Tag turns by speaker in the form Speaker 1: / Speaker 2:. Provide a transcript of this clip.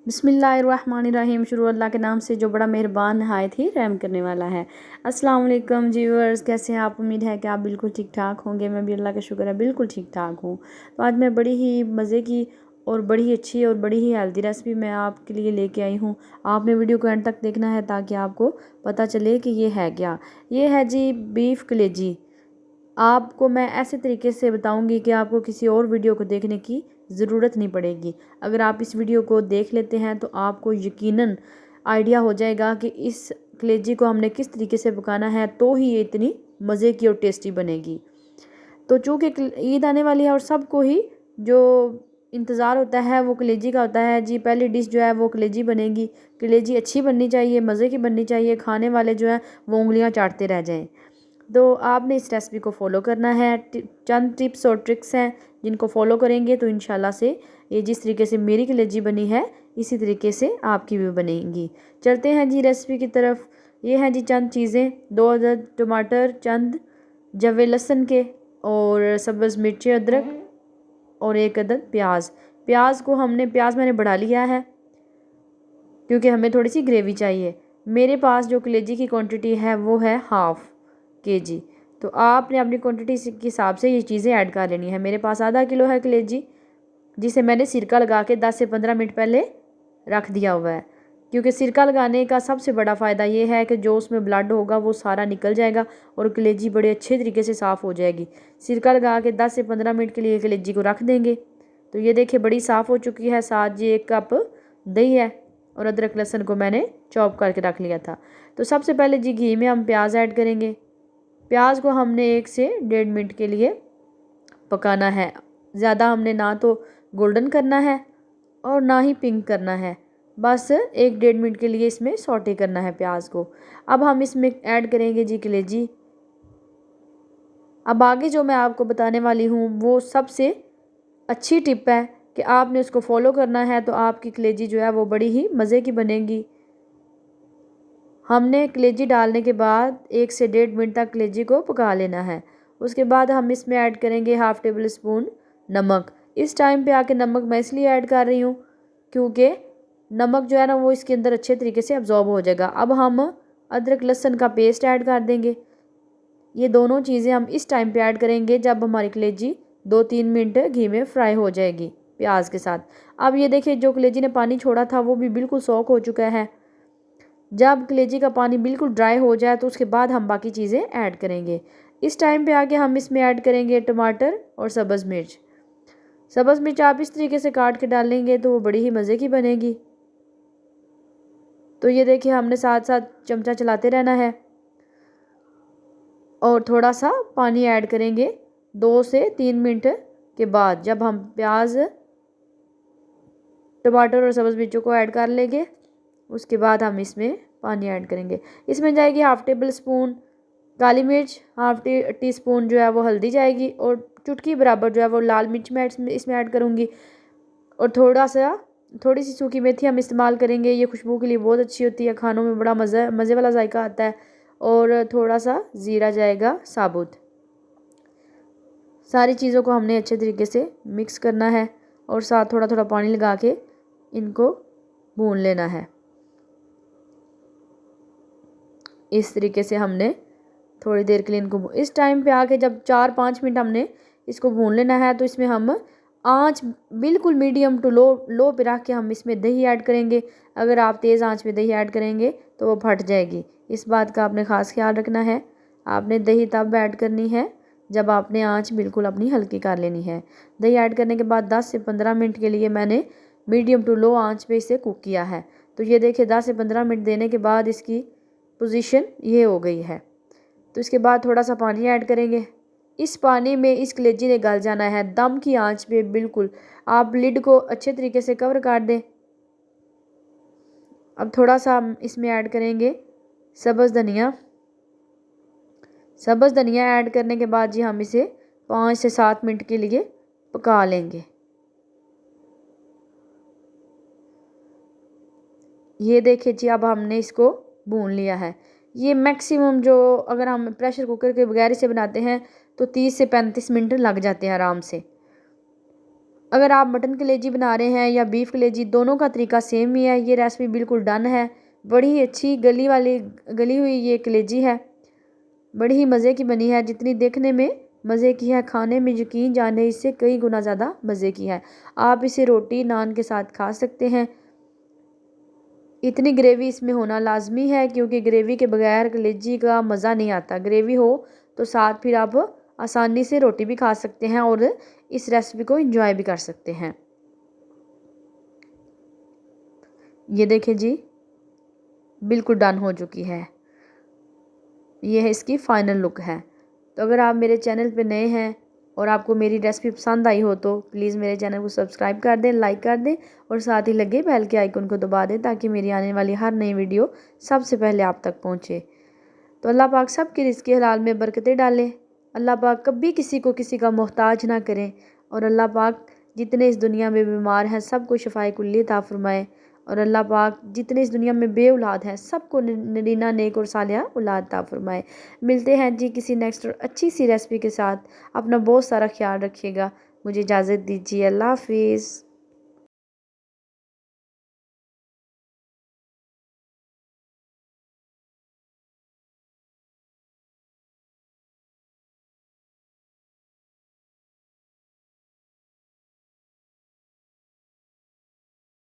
Speaker 1: बिस्मिल्लाहिर्रहमानिर्रहीम। शुरू अल्लाह के नाम से जो बड़ा मेहरबान नहायत ही रहम करने वाला है। अस्सलाम वालेकुम व्यूअर्स, कैसे हैं आप? उम्मीद है कि आप बिल्कुल ठीक ठाक होंगे। मैं भी अल्लाह का शुक्र है बिल्कुल ठीक ठाक हूँ। तो आज मैं बड़ी ही मज़े की और बड़ी ही अच्छी और बड़ी ही हेल्दी रेसिपी मैं आपके लिए लेके आई हूँ। आपने वीडियो को एंड तक देखना है ताकि आपको पता चले कि ये है क्या। ये है जी बीफ कलेजी। आपको मैं ऐसे तरीके से बताऊंगी कि आपको किसी और वीडियो को देखने की ज़रूरत नहीं पड़ेगी। अगर आप इस वीडियो को देख लेते हैं तो आपको यकीनन आइडिया हो जाएगा कि इस कलेजी को हमने किस तरीके से पकाना है, तो ही ये इतनी मज़े की और टेस्टी बनेगी। तो चूँकि ईद आने वाली है और सबको ही जो इंतज़ार होता है वो कलेजी का होता है जी। पहली डिश जो है वो कलेजी बनेगी। कलेजी अच्छी बननी चाहिए, मज़े की बननी चाहिए, खाने वाले जो है वो उंगलियां चाटते रह जाएं। तो आपने इस रेसिपी को फॉलो करना है। चंद टिप्स और ट्रिक्स हैं जिनको फॉलो करेंगे तो इंशाल्लाह से ये जिस तरीके से मेरी कलेजी बनी है इसी तरीके से आपकी भी बनेगी। चलते हैं जी रेसिपी की तरफ। ये हैं जी चंद चीज़ें। 2 अदद टमाटर, चंद जवे लहसुन के और सब्ज़ मिर्ची अदरक और 1 अदद प्याज। प्याज मैंने बढ़ा लिया है क्योंकि हमें थोड़ी सी ग्रेवी चाहिए। मेरे पास जो कलेजी की क्वांटिटी है वो है हाफ़ केजी। तो आपने अपनी क्वांटिटी के हिसाब से ये चीज़ें ऐड कर लेनी है। मेरे पास आधा किलो है कलेजी, जिसे मैंने सिरका लगा के 10 से 15 मिनट पहले रख दिया हुआ है। क्योंकि सिरका लगाने का सबसे बड़ा फ़ायदा ये है कि जो उसमें ब्लड होगा वो सारा निकल जाएगा और कलेजी बड़े अच्छे तरीके से साफ़ हो जाएगी। सिरका लगा के 10 से 15 मिनट के लिए कलेजी को रख देंगे। तो ये देखिए बड़ी साफ़ हो चुकी है। साथ जी 1 कप दही है और अदरक लहसुन को मैंने चॉप करके रख लिया था। तो सबसे पहले जी घी में हम प्याज ऐड करेंगे। प्याज को हमने 1 से 1.5 मिनट के लिए पकाना है। ज़्यादा हमने ना तो गोल्डन करना है और ना ही पिंक करना है, बस 1-1.5 मिनट के लिए इसमें सौटे करना है प्याज को। अब हम इसमें ऐड करेंगे जी कलेजी। अब आगे जो मैं आपको बताने वाली हूँ वो सबसे अच्छी टिप है कि आपने उसको फॉलो करना है तो आपकी कलेजी जो है वो बड़ी ही मज़े की बनेगी। हमने कलेजी डालने के बाद 1 से 1.5 मिनट तक कलेजी को पका लेना है। उसके बाद हम इसमें ऐड करेंगे हाफ़ टेबल स्पून नमक। इस टाइम पे आके नमक मैं इसलिए ऐड कर रही हूँ क्योंकि नमक जो है ना वो इसके अंदर अच्छे तरीके से अब्जॉर्ब हो जाएगा। अब हम अदरक लहसुन का पेस्ट ऐड कर देंगे। ये दोनों चीज़ें हम इस टाइम पे ऐड करेंगे जब हमारी कलेजी 2-3 मिनट घी में फ्राई हो जाएगी प्याज के साथ। अब ये देखिए जो कलेजी ने पानी छोड़ा था वो भी बिल्कुल सोख हो चुका है। जब कलेजी का पानी बिल्कुल ड्राई हो जाए तो उसके बाद हम बाकी चीज़ें ऐड करेंगे। इस टाइम पे आके हम इसमें ऐड करेंगे टमाटर और सब्ज़ मिर्च। सब्ज़ मिर्च आप इस तरीके से काट के डालेंगे तो वो बड़ी ही मज़े की बनेगी। तो ये देखिए हमने साथ साथ चमचा चलाते रहना है और थोड़ा सा पानी ऐड करेंगे 2 से 3 मिनट के बाद। जब हम प्याज, टमाटर और सब्ज़ मिर्चों को ऐड कर लेंगे उसके बाद हम इसमें पानी ऐड करेंगे। इसमें जाएगी हाफ़ टेबल स्पून काली मिर्च, हाफ़ टी स्पून जो है वो हल्दी जाएगी और चुटकी बराबर जो है वो लाल मिर्च मैं इसमें ऐड करूँगी और थोड़ी सी सूखी मेथी हम इस्तेमाल करेंगे। ये खुशबू के लिए बहुत अच्छी होती है, खानों में बड़ा मज़े वाला जायका आता है। और थोड़ा सा ज़ीरा जाएगा साबुत। सारी चीज़ों को हमने अच्छे तरीके से मिक्स करना है और साथ थोड़ा थोड़ा पानी लगा के इनको भून लेना है। इस तरीके से हमने थोड़ी देर के लिए इनको इस टाइम पे आके जब 4-5 मिनट हमने इसको भून लेना है तो इसमें हम आंच बिल्कुल मीडियम टू लो पे रख के हम इसमें दही ऐड करेंगे। अगर आप तेज़ आंच पे दही ऐड करेंगे तो वो फट जाएगी। इस बात का आपने ख़ास ख्याल रखना है। आपने दही तब ऐड करनी है जब आपने आंच बिल्कुल अपनी हल्की कर लेनी है। दही ऐड करने के बाद 10 से 15 मिनट के लिए मैंने मीडियम टू लो आंच पे इसे कुक किया है। तो ये देखिए 10 से 15 मिनट देने के बाद इसकी पोजीशन ये हो गई है। तो इसके बाद थोड़ा सा पानी ऐड करेंगे। इस पानी में इस कलेजी ने गल जाना है दम की आंच पे बिल्कुल। आप लिड को अच्छे तरीके से कवर कर दें। अब थोड़ा सा हम इसमें ऐड करेंगे सब्ज़ धनिया। सब्ज़ धनिया ऐड करने के बाद जी हम इसे 5 से 7 मिनट के लिए पका लेंगे। ये देखिए जी अब हमने इसको भून लिया है। ये मैक्सिमम जो अगर हम प्रेशर कुकर के बगैर इसे बनाते हैं तो 30 से 35 मिनट लग जाते हैं आराम से। अगर आप मटन कलेजी बना रहे हैं या बीफ कलेजी, दोनों का तरीका सेम ही है। ये रेसिपी बिल्कुल डन है। बड़ी ही अच्छी गली हुई ये कलेजी है, बड़ी ही मज़े की बनी है। जितनी देखने में मज़े की है, खाने में यकीन जाने इससे कई गुना ज़्यादा मज़े की है। आप इसे रोटी नान के साथ खा सकते हैं। इतनी ग्रेवी इसमें होना लाजमी है, क्योंकि ग्रेवी के बगैर कलेजी का मज़ा नहीं आता। ग्रेवी हो तो साथ फिर आप आसानी से रोटी भी खा सकते हैं और इस रेसिपी को एंजॉय भी कर सकते हैं। ये देखें जी, बिल्कुल डन हो चुकी है। ये है इसकी फ़ाइनल लुक है। तो अगर आप मेरे चैनल पे नए हैं और आपको मेरी रेसिपी पसंद आई हो तो प्लीज़ मेरे चैनल को सब्सक्राइब कर दें, लाइक कर दें और साथ ही लगे बेल के आइकन को दबा दें, ताकि मेरी आने वाली हर नई वीडियो सबसे पहले आप तक पहुँचे। तो अल्लाह पाक सब के रिज़्क़ हलाल में बरकतें डालें। अल्लाह पाक कभी किसी को किसी का मोहताज ना करें। और अल्लाह पाक जितने इस दुनिया में बीमार हैं सबको शफ़ाए कुल्ली अता फ़रमाए। और अल्लाह पाक जितने इस दुनिया में बे औलाद हैं सबको नरीना नेक और सालिहा औलाद अता फ़रमाए। मिलते हैं जी किसी नेक्स्ट अच्छी सी रेसिपी के साथ। अपना बहुत सारा ख्याल रखिएगा। मुझे इजाज़त दीजिए। अल्लाह हाफ़िज़।